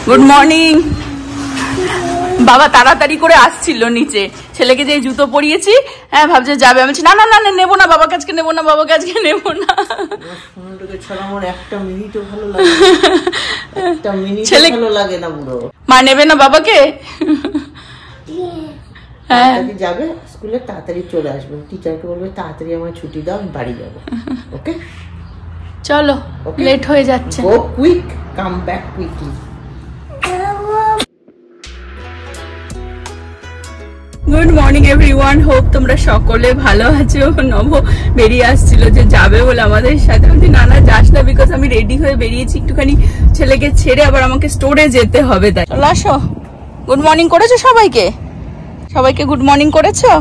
Good morning. বাবা তাড়াতাড়ি করে আসছিল নিচে, ছেলেকে যে জুতো পরিয়েছি, হ্যাঁ ভাবছে যাবে, আমি না না না নেবো না, বাবা কাছকে নেবো না, বাবা কাছকে নেবো না। ছেলে ভালো লাগে না বুড়ো, মা নেবে না বাবাকে। হ্যাঁ যাবে স্কুলে, তাড়াতাড়ি চলে আসবে, টিচারকে বলবে তাড়াতাড়ি আমার ছুটি দাও, আমি বাড়ি যাবো। ওকে চলো, লেট হয়ে যাচ্ছে। Go quick, come back quickly. Good morning everyone, hope তোমরা সকলে ভালো আছো। নব বেরিয়ে আসছিল যে যাবে বলে আমাদের সাথে, বলছি না না যাস না, বিকজ আমি রেডি হয়ে বেরিয়েছি, একটুখানি ছেলেকে ছেড়ে আবার আমাকে স্টোরে যেতে হবে। তাই চলো আসো। গুড মর্নিং করেছো সবাইকে? সবাইকে গুড মর্নিং করেছো?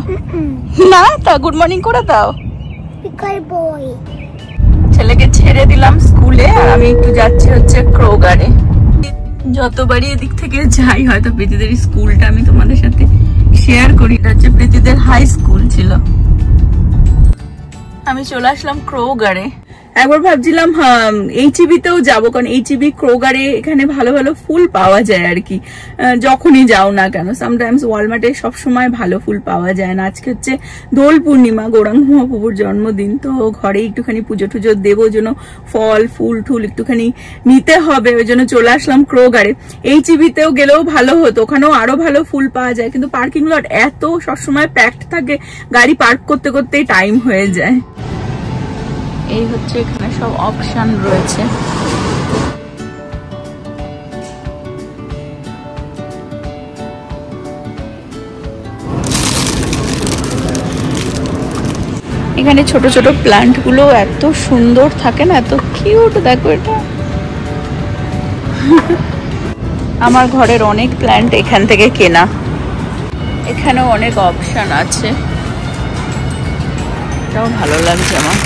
না তা গুড মর্নিং করে দাও। ছেলেকে ছেড়ে দিলাম স্কুলে, আর আমি একটু যাচ্ছি হচ্ছে ক্রোগারে। যতবারই এদিক থেকে যাই, হয়তো প্রীতিদের স্কুলটা আমি তোমাদের সাথে শেয়ার করি, এটা হচ্ছে প্রীতিদের হাই স্কুল ছিল। আমি চলে আসলাম ক্রোগারে। একবার ভাবছিলাম এইচইবি তেও যাবো, কারণ এইচইবি ক্রোগারে এখানে ভালো ভালো ফুল পাওয়া যায় আর কি, যখনই যাও না কেন। সামটাইমস ওয়ালমার্টে সবসময় ভালো ফুল পাওয়া যায় না। আজকে হচ্ছে দোল পূর্ণিমা, গৌরাঙ্গ মহাপ্রভুর জন্মদিন, তো ঘরে একটুখানি পুজো টুজো দেবো, ওই জন্য ফল ফুল টুল একটুখানি নিতে হবে, ওই জন্য চলে আসলাম ক্রোগারে। এইচইবি তেও গেলেও ভালো হতো, ওখানেও আরো ভালো ফুল পাওয়া যায়, কিন্তু পার্কিং লট এত সবসময় প্যাকড থাকে, গাড়ি পার্ক করতে করতেই টাইম হয়ে যায়। এই হচ্ছে এখানে সব অপশন রয়েছে। এখানে ছোট ছোট প্ল্যান্ট গুলো এত সুন্দর থাকে না, এত কিউট। দেখো এটা আমার ঘরের অনেক প্ল্যান্ট এখান থেকে কেনা। এখানেও অনেক অপশন আছে, এটাও ভালো লাগছে আমার।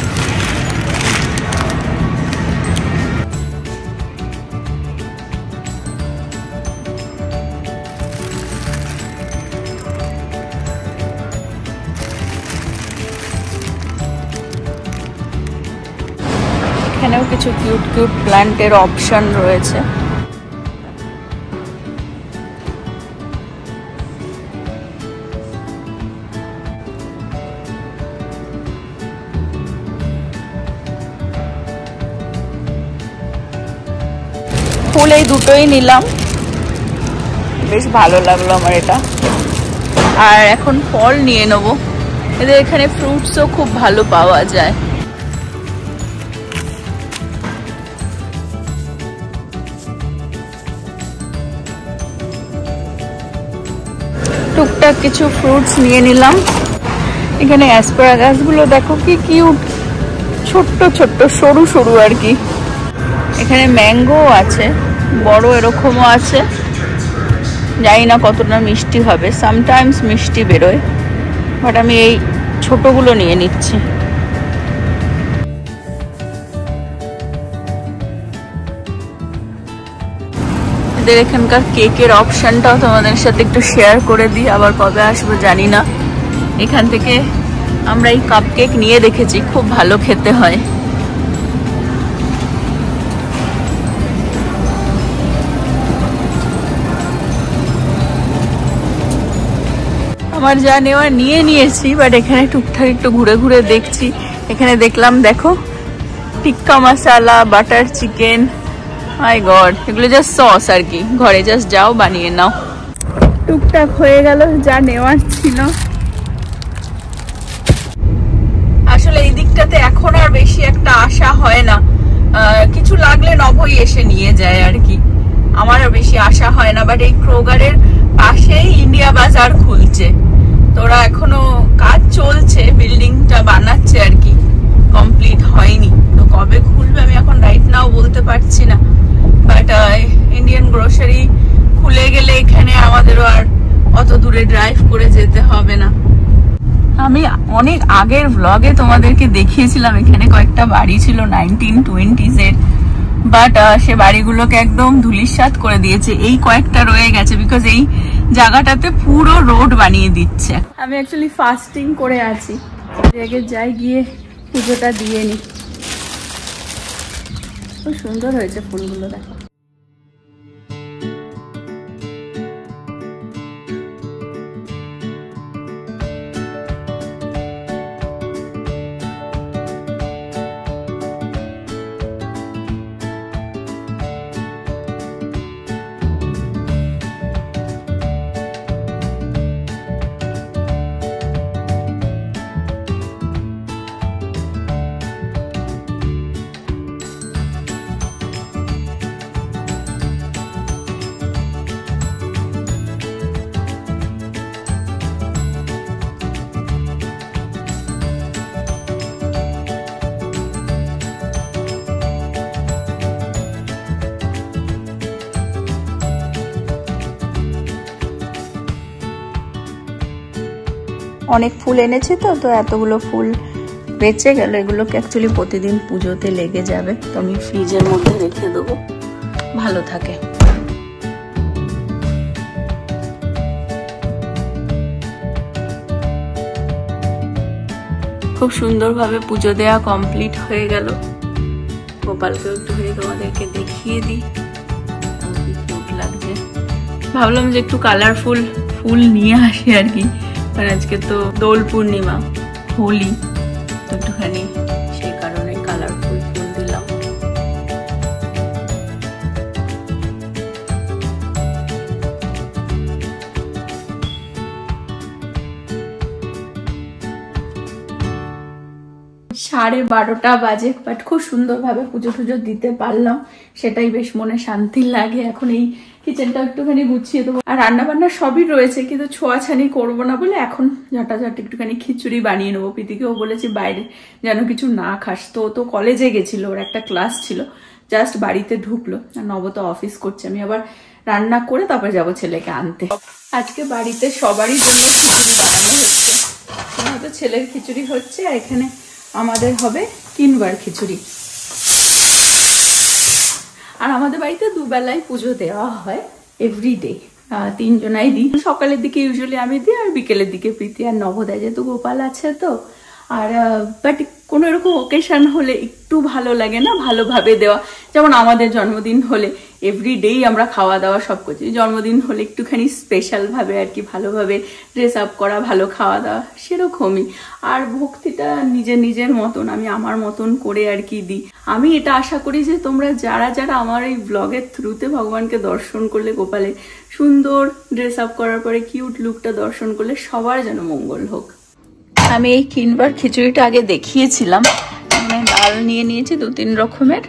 এখানেও কিছু কিউট কিউট প্ল্যান্টের অপশন রয়েছে। ফুল এই দুটোই নিলাম, বেশ ভালো লাগলো আমার এটা। আর এখন ফল নিয়ে নেবো, এদের এখানে ফ্রুটসও খুব ভালো পাওয়া যায়। টুকটাক কিছু ফ্রুটস নিয়ে নিলাম। এখানে অ্যাসপারাগাস গুলো দেখো কি কিউট, ছোট্ট ছোট্ট সরু সরু আর কি। এখানে ম্যাঙ্গো আছে, বড় এরকমও আছে, জানি না কতটা মিষ্টি হবে, সামটাইমস মিষ্টি বেরোয়, বাট আমি এই ছোটগুলো নিয়ে নিচ্ছি। এদের এখানকার কেকের অপশনটাও তোমাদের সাথে একটু শেয়ার করে দিই, আবার কবে আসবো জানি না। এখান থেকে আমরা এই কাপ কেক নিয়ে দেখেছি, খুব ভালো খেতে হয়। আমার যা নেওয়া নিয়ে নিয়েছি, বাট এখানে টুকটাক একটু ঘুরে ঘুরে দেখছি। এখানে দেখলাম দেখো টিক্কা মশালা, বাটার চিকেন, মাই গড, এগুলো জাস্ট সস আর কি, ঘরে জাস্ট যাও বানিয়ে নাও। টুকটাক হয়ে গেল যা নেওয়ার ছিল। আসলে এই দিকটাতে এখন আর বেশি একটা আশা হয় না, কিছু লাগলে নবই এসে নিয়ে যায় আর কি, আমার আর বেশি আশা হয় না। বাট এই ক্রোগারের পাশেই ইন্ডিয়া বাজার খুলছে, তোরা এখনো কাজ চলছে, বিল্ডিংটা বানাচ্ছে আর কি, কমপ্লিট হয়নি, তো কবে খুলবে আমি এখন রাইট নাও বলতে পারছি না। বাট ইন্ডিয়ান গ্রোসারি খুলে গেলে এখানে আমাদেরও আর অত দূরে ড্রাইভ করে যেতে হবে না। আমি অনেক আগের ভ্লগে তোমাদেরকে দেখিয়েছিলাম, এখানে কয়েকটা বাড়ি ছিল 1920s এর, বাট সে বাড়িগুলোকে একদম ধুলিস্যাৎ করে দিয়েছে। এই কয়েকটা রয়ে গেছে, বিকজ এই জায়গাটাতে পুরো রোড বানিয়ে দিচ্ছে। আমি অ্যাকচুয়ালি ফাস্টিং করে আছি, আগে যাই গিয়ে পুজোটা দিয়ে নি। খুব সুন্দর হয়েছে ফুলগুলো, দেখো। অনেক ফুল এনেছে তো এতগুলো ফুল বেঁচে গেল। এগুলোকে অ্যাকচুয়ালি প্রতিদিন পুজোতে লেগে যাবে, তো আমি ফ্রিজের মধ্যে রেখে দেবো, ভালো থাকে। খুব সুন্দরভাবে পুজো দেওয়া কমপ্লিট হয়ে গেল। গোপালকে একটুখানি তোমাদেরকে দেখিয়ে দিই, কিউট লাগছে। ভাবলাম যে একটু কালারফুল ফুল নিয়ে আসি আর কি, কারণ আজকে তো দোল পূর্ণিমা, হোলি, তো একটুখানি সেই কারণে কালারফুল ফুল দিলাম। সাড়ে 12টা বাজে, বাট খুব সুন্দরভাবে পুজো টুজো দিতে পারলাম, সেটাই বেশ মনে শান্তি লাগে। এখন এই কিচেনটা একটুখানি গুছিয়ে দেবো, আর রান্না বান্না সবই রয়েছে, কিন্তু ছোঁয়াছানি করবো না বলে এখন ঝটাঝট একটুখানি খিচুড়ি বানিয়ে নেবো। প্রীতিকেও বলেছি বাইরে যেন কিছু না খাস, তো কলেজে গেছিল, ওর একটা ক্লাস ছিল, জাস্ট বাড়িতে ঢুকলো, আর নব তো অফিস করছে। আমি আবার রান্না করে তারপরে যাবো ছেলেকে আনতে। আজকে বাড়িতে সবারই জন্য খিচুড়ি বানানো হচ্ছে, হয়তো ছেলের খিচুড়ি হচ্ছে, আর এখানে আমাদের হবে কিনবার খিচুড়ি। আর আমাদের বাড়িতে দুবেলায় পুজো দেওয়া হয় এভরিডে, 3 জনাই দিই। সকালের দিকে ইউজুয়ালি আমি দিই, আর বিকেলের দিকে প্রীতি আর নব দেয়, যেহেতু গোপাল আছে তো। আর বাট কোনো এরকম ওকেশন হলে একটু ভালো লাগে না ভালোভাবে দেওয়া, যেমন আমাদের জন্মদিন হলে এভরিডেই আমরা খাওয়া দাওয়া সব করছি, জন্মদিন হলে একটুখানি স্পেশাল ভাবে আর কি, ভালোভাবে ড্রেস আপ করা, ভালো খাওয়া দাওয়া, সেরকমই। আর ভক্তিটা নিজের মতন, আমি আমার মতন করে আর কি দিই। আমি এটা আশা করি যে তোমরা যারা যারা আমার এই ব্লগের থ্রুতে ভগবানকে দর্শন করলে, গোপালে সুন্দর ড্রেস আপ করার পরে কিউট লুকটা দর্শন করলে, সবার যেন মঙ্গল হোক। আমি এই কিনবার খিচুড়িটা আগে দেখিয়েছিলাম, মানে ডাল নিয়ে নিয়েছি 2-3 রকমের,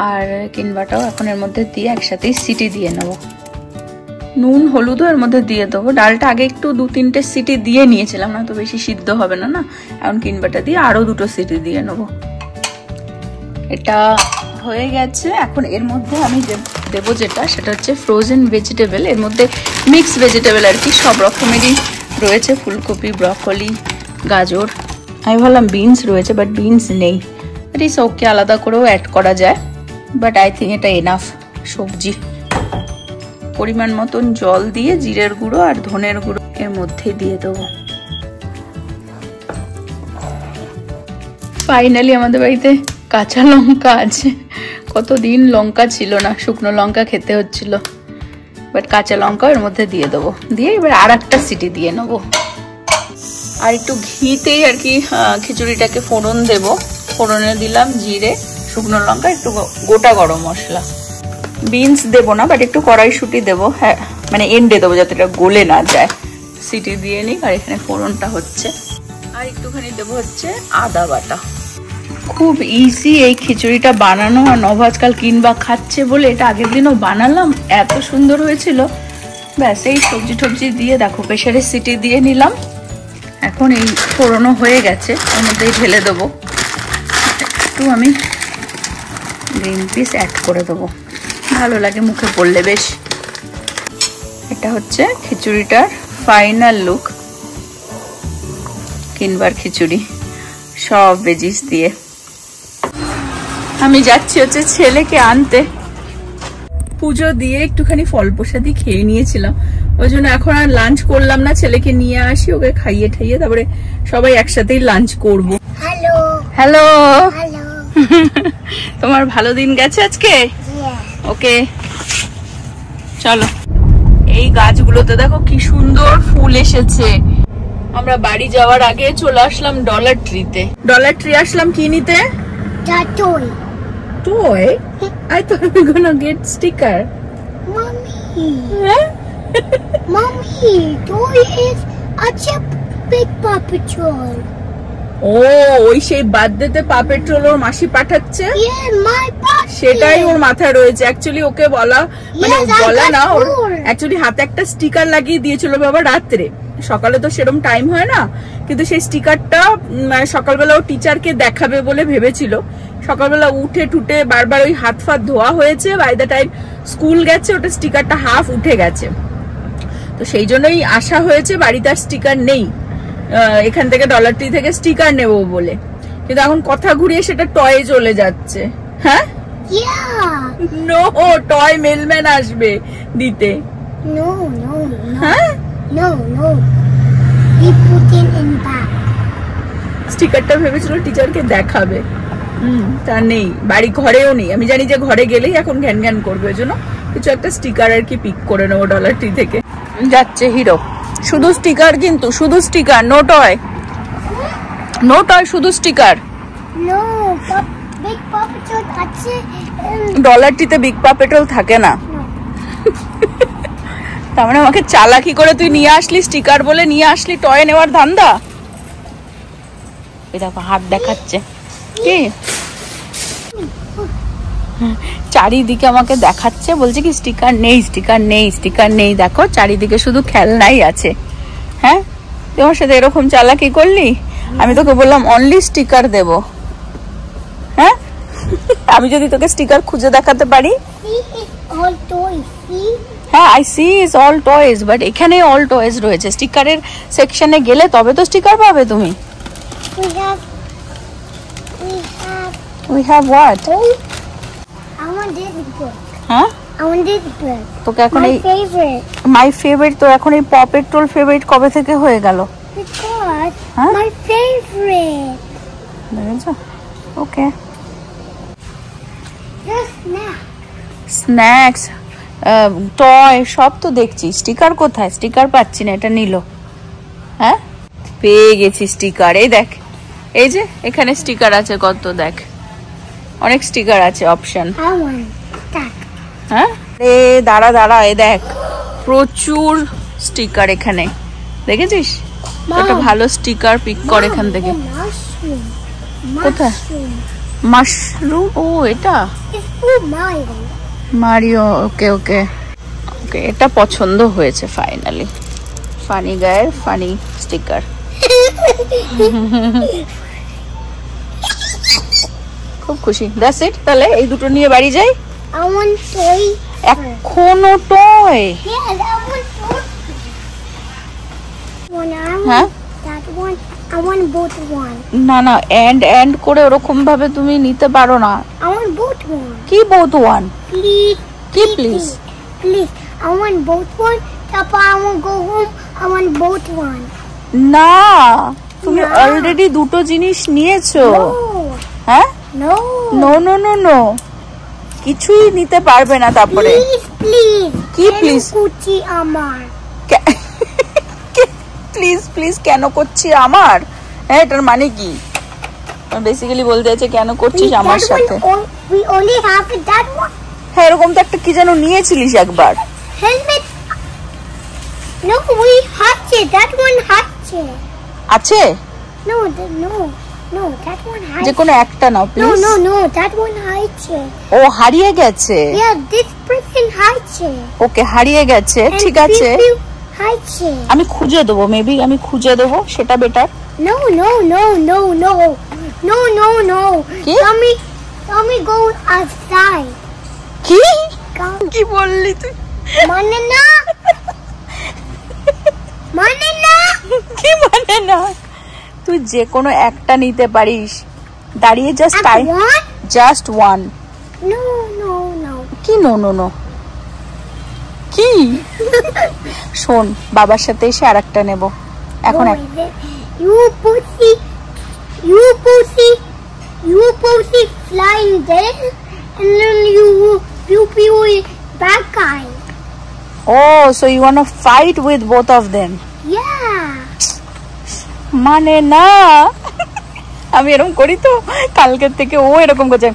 আর কিনবাটাও এখন এর মধ্যে দিয়ে একসাথেই সিটি দিয়ে নেব। নুন হলুদও এর মধ্যে দিয়ে দেবো। ডালটা আগে একটু 2-3টে সিটি দিয়ে নিয়েছিলাম, না তো বেশি সিদ্ধ হবে না, এখন কিনবাটা দিয়ে আরো 2টো সিটি দিয়ে নেব। এটা হয়ে গেছে। এখন এর মধ্যে আমি দেবো যেটা, সেটা হচ্ছে ফ্রোজেন ভেজিটেবল। এর মধ্যে মিক্স ভেজিটেবল আর কি, সব রকমেরই রয়েছে, ফুলকপি, ব্রকলি, গাজর। আমি ভাবলাম বিনস রয়েছে, বাট বিনস নেই, বাট এই সবকে আলাদা করেও অ্যাড করা যায়, বাট আই থিঙ্ক এটা এনাফ সবজি। পরিমাণ মতন জল দিয়ে জিরের গুঁড়ো আর ধনের গুঁড়ো এর মধ্যে দিয়ে দেবো। ফাইনালি আমাদের বাড়িতে কাঁচা লঙ্কা আছে, কতদিন লঙ্কা ছিল না, শুকনো লঙ্কা খেতে হচ্ছিল, বাট কাঁচা লঙ্কা এর মধ্যে দিয়ে দেবো, দিয়ে এবার আর একটা সিটি দিয়ে নেবো। আর একটু ঘিতেই আর কি খিচুড়িটাকে ফোড়ন দেব। ফোড়নে দিলাম জিরে, শুকনো লঙ্কা, একটু গোটা গরম মশলা। বিনস দেবো না, বাট একটু কড়াইশুঁটি দেবো, হ্যাঁ মানে এন্ডে দেবো যাতে এটা গলে না যায়। সিটি দিয়ে নিই, আর এখানে ফোড়নটা হচ্ছে। আর একটুখানি দেবো হচ্ছে আদা বাটা। খুব ইজি এই খিচুড়িটা বানানো, আর নব আজকাল কিনবা খাচ্ছে বলে এটা আগের দিনও বানালাম, এত সুন্দর হয়েছিল। ব্যাস এই সবজি টবজি দিয়ে দেখো প্রেসারে সিটি দিয়ে নিলাম। এখন এই ফোড়নও হয়ে গেছে, ওর মধ্যেই ঢেলে দেবো। একটু আমি গ্রিন পিস অ্যাড করে দেবো, ভালো লাগে মুখে পড়লে বেশ। এটা হচ্ছে খিচুড়িটার ফাইনাল লুক, কিনবার খিচুড়ি সব ভেজিস দিয়ে। আমি যাচ্ছি হচ্ছে ছেলেকে আনতে। পুজো দিয়ে একটুখানি ফল প্রসাদি খেয়ে নিয়েছিলাম, ওই জন্য এখন আর লাঞ্চ করলাম না, ছেলেকে নিয়ে আসি, ওকে খাইয়ে ঠাইয়ে তারপরে সবাই একসাথেই লাঞ্চ করব। হ্যালো হ্যালো, তোমার ভালো দিন গেছে আজকে? ওকে চলো। এই গাছগুলোতে দেখো কি সুন্দর ফুল এসেছে। আমরা বাড়ি যাওয়ার আগে চলে আসলাম ডলার ট্রিতে। ডলার ট্রি আসলাম কি নিতে? Toy? I thought we were gonna get sticker. Mommy. Huh? Mommy, toy is a chip big Paw Patrol. ওই সেই বার্থডেতে পা পেট্রোল ওর মাসি পাঠাচ্ছে, Yeah, my birthday. সেটাই ওর মাথায় রয়েছে। অ্যাকচুয়ালি ওকে বলা, মানে বলা না, ওর অ্যাকচুয়ালি হাতে একটা স্টিকার লাগিয়ে দিয়েছিল বাবা রাত্রে। সকালে তো সেরকম টাইম হয় না, কিন্তু সেই স্টিকারটা সকালবেলা ও টিচারকে দেখাবে বলে ভেবেছিল। সকালবেলা উঠে টুটে বারবার ওই হাত ফাত ধোয়া হয়েছে, বাই দ্য টাইম স্কুল গেছে ওটা স্টিকারটা হাফ উঠে গেছে, তো সেই জন্যই আসা হয়েছে। বাড়িতে আর স্টিকার নেই, এখান থেকে ডলার ট্রি থেকে স্টিকার নেবো বলে, কিন্তু এখন কথা ঘুরিয়ে সেটা টয়ে চলে যাচ্ছে। হ্যাঁ Yeah. নো, টয় মেলম্যান আসবে দিতে। No, no, no. হ্যাঁ No, no. We put it in back. স্টিকারটা ভেবেছিল টিচারকে দেখাবে, তা নেই, বাড়ি ঘরেও নেই। আমি জানি যে ঘরে গেলেই এখন ঘ্যান ঘ্যান করবে, ওই জন্য কিছু একটা স্টিকার আর কি পিক করে নেবো ডলার ট্রি থেকে। যাচ্ছে হিরো, শুধু স্টিকার, কিন্তু শুধু sticker, no toy, no toy, শুধু sticker. No, Big Paw Patrol আছে। ডলার ট্রিতে বিগ পা পেট্রোল থাকে না। তার মানে আমাকে চালাকি করে তুই নিয়ে আসলি, স্টিকার বলে নিয়ে আসলি টয় নেওয়ার ধান্দা। এই দেখো হাত দেখাচ্ছে কি, চারিদিকে আমাকে দেখাচ্ছে, বলছে কি স্টিকার নেই, স্টিকার নেই, স্টিকার নেই। দেখো চারিদিকে শুধু খেলনাই আছে। হ্যাঁ তোমার সাথে এরকম চালাকি করলি? আমি তোকে বললাম অনলি স্টিকার দেব। হ্যাঁ আমি যদি তোকে স্টিকার খুঁজে দেখাতে পারি। See, it's all toys. See? হ্যাঁ I see is all toys, but এখানে অল টয়েজ রয়েছে। স্টিকারের সেকশনে গেলে তবে তো স্টিকার পাবে তুমি। We have we have what? I want this book. হ্যাঁ I want this book. তোকে এখন My এই favorite. মাই ফেভারিট, তো এখন এই প পেট্রোল ফেভারিট কবে থেকে হয়ে গেল? Because Huh? my favorite. দেখেছো? ওকে Just snack. স্ন্যাক্স, টয় সব তো দেখছি, স্টিকার কোথায়? স্টিকার পাচ্ছি না, এটা নিল। হ্যাঁ পেয়ে গেছি স্টিকার, এই দেখ, এই যে এখানে স্টিকার আছে কত, দেখ অনেক স্টিকার আছে, অপশন। I want that. হ্যাঁ রে দাঁড়া দাঁড়া, এই দেখ প্রচুর স্টিকার এখানে, দেখেছিস? একটা ভালো স্টিকার পিক কর এখান থেকে। The mushroom. কোথায়? Mushroom. মাশরুম, ও এটা It's for Mario. মারিও, ওকে ওকে ওকে, এটা পছন্দ হয়েছে ফাইনালি। ফানি গায়ের ফানি স্টিকার। খুব খুশি, দ্যাটস ইট। তাহলে এই দুটো নিয়ে বাড়ি যাই। I want toy. এখনো toy? Yeah, that one. One, I want হ্যাঁ that one. I want both one. না না, এন্ড করে ওরকম ভাবে তুমি নিতে পারো না। I want both one. কি বোথ ওয়ান? Please. কি please? Please. I want both one. Papa, I want go home. I want both one. না, তুমি না। অলরেডি দুটো জিনিস নিয়েছো। No. হ্যাঁ No. No no no no, কিছুই নিতে পারবে না তারপরে। Please, please. কি please? কুচি আমার। প্লিজ প্লিজ কেন করছি আমার? হ্যাঁ এটার মানে কি? বেসিক্যালি বলতে আছে কেন করছিস আমার That সাথে। one, we only have that one. হ্যাঁ এরকম তো একটা কি যেন নিয়েছিলিস একবার। Helmet. No, we have it. That one has it. আছে? No, no, that one has যে কোনো একটা নাও No, please. no, that one hides it. ও হারিয়ে গেছে? Yeah, this person hides it. ওকে হারিয়ে গেছে, And ঠিক আছে Pew Pew hides it. আমি খুঁজে দেবো, মেবি আমি খুঁজে দেবো, সেটা better. No, no, no, no, no, no, no, no. কি? Tommy go outside. কি Come. কি বললি তুই? মানে না কি মানে না? তুই যে কোনো একটা নিতে পারিস, দাঁড়িয়ে just At time, one? Just one. No, no, no. কি নো নো নো কি? শোন, বাবার সাথে এসে আর একটা নেবো এখন। You pussy flying there, and then you bad guy. Oh, so you wanna fight with both of them? Yeah. মানে না, আমি এরকম করি তো, কালকের থেকে ও এরকম করছে,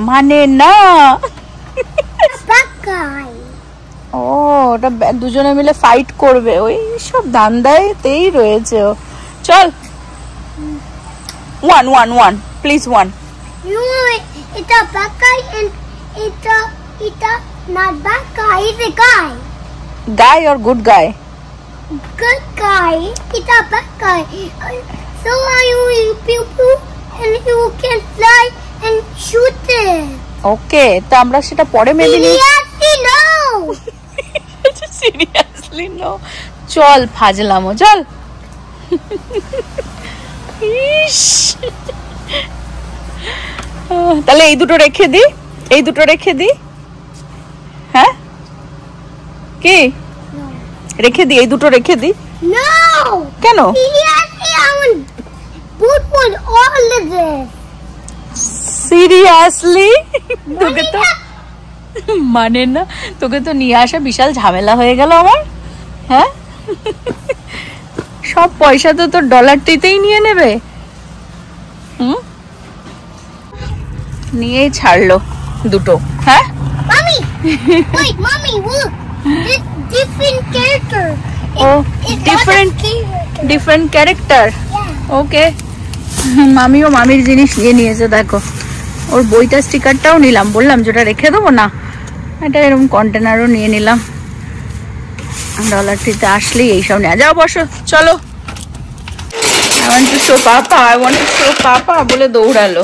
মানে না। Bad guy. ও ওটা দুজনে মিলে ফাইট করবে, ওই সব ধান্দাতেই রয়েছে ও। চল one one one please one. You know it's a bad guy and it's a not bad guy. It's a guy. Guy or good guy? Good guy. It's a bad guy. So are you pew pew and you can fly and shoot it. ওকে, তো আমরা সেটা পরে maybe নিই। Seriously, no. Seriously no, চল ফাজলামো, চল। তাহলে এই দুটো রেখে দি, এই দুটো রেখে দি। হ্যাঁ কি রেখে দি, এই দুটো রেখে দি। No! কেন? Seriously, I will put all of this. Seriously? তোকে তো মানে না, তোকে তো নিয়ে আসা বিশাল ঝামেলা হয়ে গেল আমার। হ্যাঁ, সব পয়সা তো তোর ডলারটিতেই নিয়ে নেবে। নিয়েই ছাড়লো দুটো। হ্যাঁ Mommy! Wait, Mommy, look! This different character. ও It's different not a character. Different character. Yeah. Okay, মামিও মামির জিনিস নিয়ে নিয়েছে। দেখো ওর বইটা স্টিকারটাও নিলাম, বললাম যেটা রেখে দেবো না, এটা এরকম কন্টেনারও নিয়ে নিলাম। ডলারটিতে আসলেই এইসব নেওয়া। যাও বসো, চলো। I want to show Papa, I want to show Papa বলে দৌড়ালো।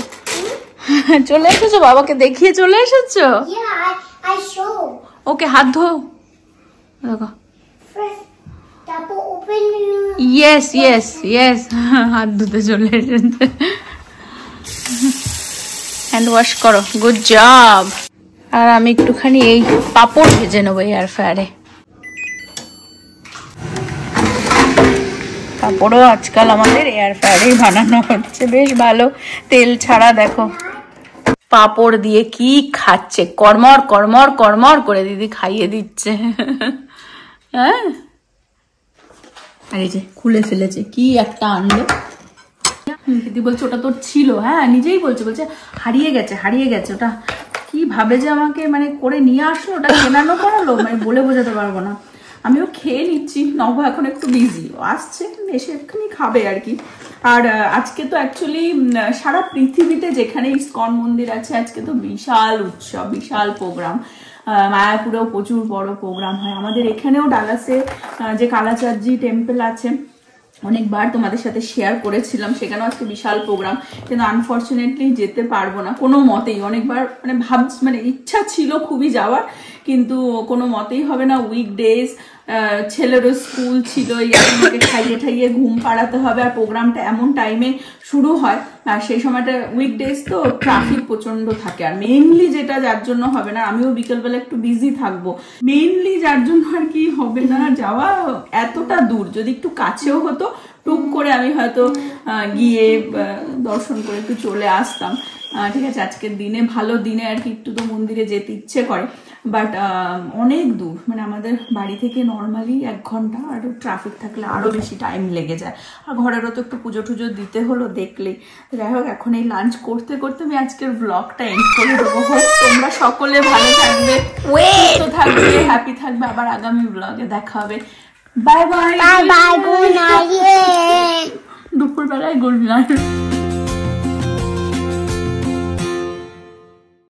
চলে এসেছো, বাবাকে দেখিয়ে চলে এসেছো। Yeah, I show. ওকে, হাত ধো। দেখো, First, double open. Yes yes yes, হাত ধুতে চলে এসেছে। হ্যান্ড ওয়াশ করো, গুড জব। আর আমি একটুখানি এই পাপড় ভেজে নেবো এয়ার ফ্রায়ারে। পাপড়ও আজকাল আমাদের এয়ার ফ্রায়ারেই বানানো হচ্ছে, বেশ ভালো তেল ছাড়া। দেখো পাপড় দিয়ে কি খাচ্ছে, কর্মর কর্মর কর্মর করে দিদি খাইয়ে দিচ্ছে। হ্যাঁ, আর এই যে খুলে ফেলেছে, কি একটা আনলো। দিদি বলছে ওটা তোর ছিল। হ্যাঁ, নিজেই বলছে, বলছে হারিয়ে গেছে হারিয়ে গেছে। ওটা কি ভাবে যে আমাকে মানে করে নিয়ে আসলো, ওটা কেনানো করালো, মানে বলে বোঝাতে পারবো না। আমিও খেয়ে নিচ্ছি, নব এখন একটু বিজি, আসছে এসে এক্ষুনি খাবে আর কি। আর আজকে তো অ্যাকচুয়ালি সারা পৃথিবীতে যেখানে ইসকন মন্দির আছে আজকে তো বিশাল উৎসব, বিশাল প্রোগ্রাম। মায়াপুরেও প্রচুর বড় প্রোগ্রাম হয়। আমাদের এখানেও ডালাসে যে কালাচাঁদজি টেম্পল আছে, অনেকবার তোমাদের সাথে শেয়ার করেছিলাম, সেখানেও আজকে বিশাল প্রোগ্রাম, কিন্তু আনফর্চুনেটলি যেতে পারবো না কোনো মতেই। অনেকবার মানে মানে ইচ্ছা ছিল খুবই যাওয়ার, কিন্তু কোনো মতেই হবে না। উইকডেজ, ছেলেরও স্কুল ছিল, ইয়াকে খাইয়ে ঠাইয়ে ঘুম পাড়াতে হবে, আর প্রোগ্রামটা এমন টাইমে শুরু হয়, আর সেই সময়টা উইকডেজ তো ট্রাফিক প্রচন্ড থাকে। আর মেইনলি যেটা যার জন্য হবে না, আমিও বিকেলবেলা একটু বিজি থাকবো, মেইনলি যার জন্য আর কি হবে না যাওয়া এতটা দূর। যদি একটু কাছেও হতো, টুক করে আমি হয়তো গিয়ে দর্শন করে একটু চলে আসতাম। ঠিক আছে, আজকের দিনে ভালো দিনে আর কি একটু তো মন্দিরে যেতে ইচ্ছে করে, বাট অনেক দূর, মানে আমাদের বাড়ি থেকে নর্মালি 1 ঘন্টা, আর ট্রাফিক থাকলে আরো বেশি টাইম লেগে যায়। আর ঘরেরও তো একটু পুজো টুজো দিতে হলো দেখলেই। যাই হোক, এখন এই লাঞ্চ করতে করতে আমি আজকের ব্লগটা এন্ড করে দেবো। হোক তোমরা সকলে ভালো থাকবে, সুস্থ থাকবে, হ্যাপি থাকবে। আবার আগামী ব্লগে দেখা হবে। Bye bye, Bye bye, good night. দুপুরবেলায় গুড নাইট।